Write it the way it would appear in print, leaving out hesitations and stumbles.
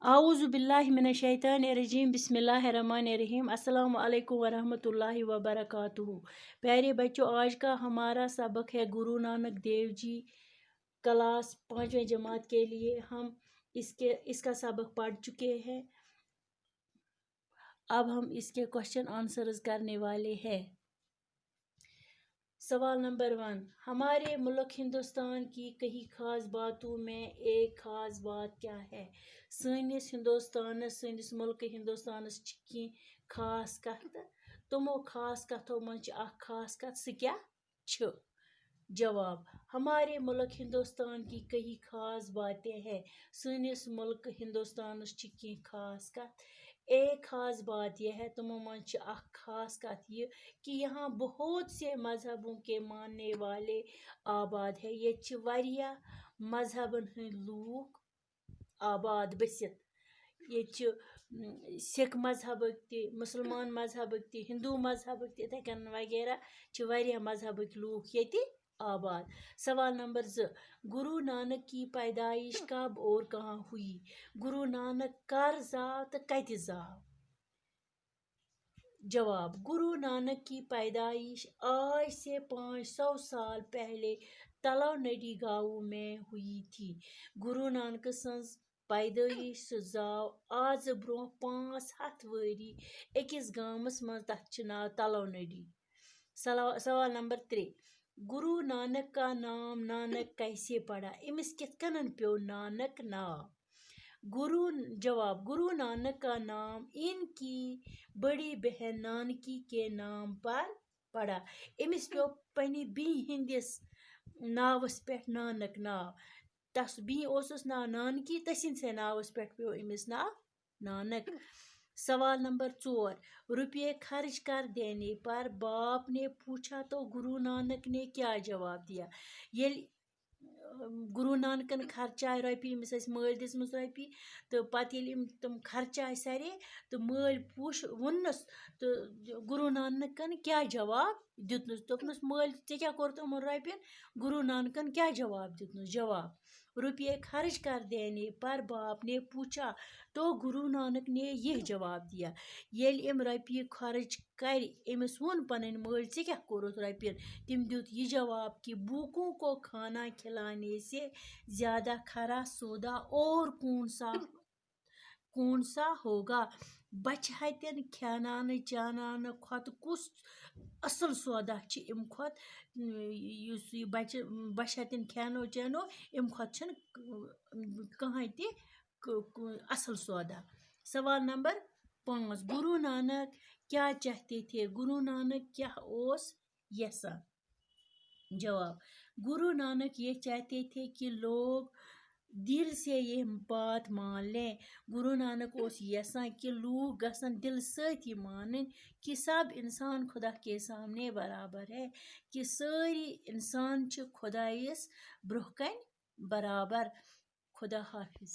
اعوذ باللہ من الشیطان الرجیم بسم اللہ الرحمن الرحیم السلام علیکم ورحمۃ اللہ وبرکاتہ۔ پیارے بچوں، آج کا ہمارا سبق ہے گرو نانک دیو جی کلاس 5ویں جماعت کے لیے۔ ہم اس کا سبق پڑھ چکے ہیں، اب ہم اس کے کوشچن آنسرز کرنے والے ہیں۔ سوال نمبر 1، ہمارے ملک ہندوستان کی کئی خاص باتوں میں ایک خاص بات کیا ہے؟ سٲنِس سٲنِس ملک ہندوستانس کی خاص کت تمو خاص کتھو منٛز اکھ خاص کت سہ کیا چھ؟ جواب: ہمارے ملک ہندوستان کی کئی خاص باتیں ہیں۔ سٲنِس ملک ہندوستانس کی خاص کت ایک خاص بات یہ ہے، تمو منٛز اکھ خاص کت یہ کہ یہاں بہت سے مذہبوں کے ماننے والے آباد ہیں۔ یہ واریاہ مذہبن ہند لوگ آباد بسِت۔ یہ سکھ مذہبک تہ، مسلمان مذہبک تہ، ہندو مذہبک تہ، اتھے کن وغیرہ واریاہ مذہبک لوگ ییٚتہِ آباد۔ سوال نمبر 2، گرو نانک کی پیدائش کب اور کہاں ہوئی؟ گرو نانک کر زاو تہ کتہِ زاو؟ جواب: گرو نانک کی پیدائش آج سے 500 سال پہلے تلو نڈی گاؤں میں ہوئی تھی۔ گرو نانک سنز پیدائش زاو آز برونٛہہ 500 ؤری أکِس گامس منٛز، تتھ چھ ناو تلو نڈی۔ سوال نمبر 3، گرو نانک کا نام نانک کیسے پڑا؟ امس کتھ کنن پیو نانک ناو؟ جواب: گرو نانک کا نام ان کی بڑی بہن نانکی کے نام پر پڑا۔ امس پیو پننہِ بیٚنہِ ہندِس ناوس پٮ۪ٹھ نانک ناو۔ تس بیٚنہِ اوسُس ناو نانکی، تسندسے ناوس پٮ۪ٹھ پیو امس ناو نانک۔ سوال نمبر 4، روپے خرچ کر دینے پر باپ نے پوچھا تو گرو نانک نے کیا جواب دیا؟ ییٚلہِ گرو نانکن خرچایہِ رۄپیہِ، أمِس ٲسۍ مٲلۍ دِژمٕژ رۄپیہِ تہٕ پتہٕ ییٚلہِ أمۍ تِم خرچایہِ سارے تہٕ مٲلۍ ووٚننس تہٕ گرو نانکن کیٛاہ جواب دیُتنس؟ دوٚپنس مٲلۍ ژےٚ کیٛاہ کوٚرُتھ یِمن رۄپین؟ گرو نانکن کیٛاہ جواب دیُتنس؟ جواب: روپے خرچ کر دینے پر باپ نے پوچھا تو گرو نانک نے یہ جواب دیا۔ ییٚلہِ أمۍ رۄپیہِ خرچ کرِ، أمِس ووٚن پنٕنۍ مٲلۍ ژےٚ کیٛاہ کوٚرُتھ رۄپین؟ تٔمۍ دیُت یہ جواب کہ بھوکوں کو کھانا کھلانے سے زیادہ کھرا سودا اور کون سا ہوگا؟ بچہ ہتٮ۪ن کھیاناونہٕ چاناونہٕ کھۄتہٕ کُس اصل سودا چھ امہِ کھۄتہٕ؟ یُس یہِ بچہ ہتٮ۪ن کھیانو چانو امہِ کھۄتہٕ چھنہٕ کٕہٕنۍ تہِ اصل سودا۔ سوال نمبر 5، گرو نانک کیا چاہتے تھے؟ گرو نانک کیا اوس یژھان؟ جواب: گرو نانک یہ چاہتے تھے کہ لوگ دل سے یہ بات مان لیں۔ گرو نانک اوس یژھان کہ لوگ گژھن دل سۭتی مانٕنۍ کہ سب انسان خدا کے سامنے برابر ہے، کہ سٲری انسان چھ خدایس برونٛہہ کن برابر۔ خدا حافظ۔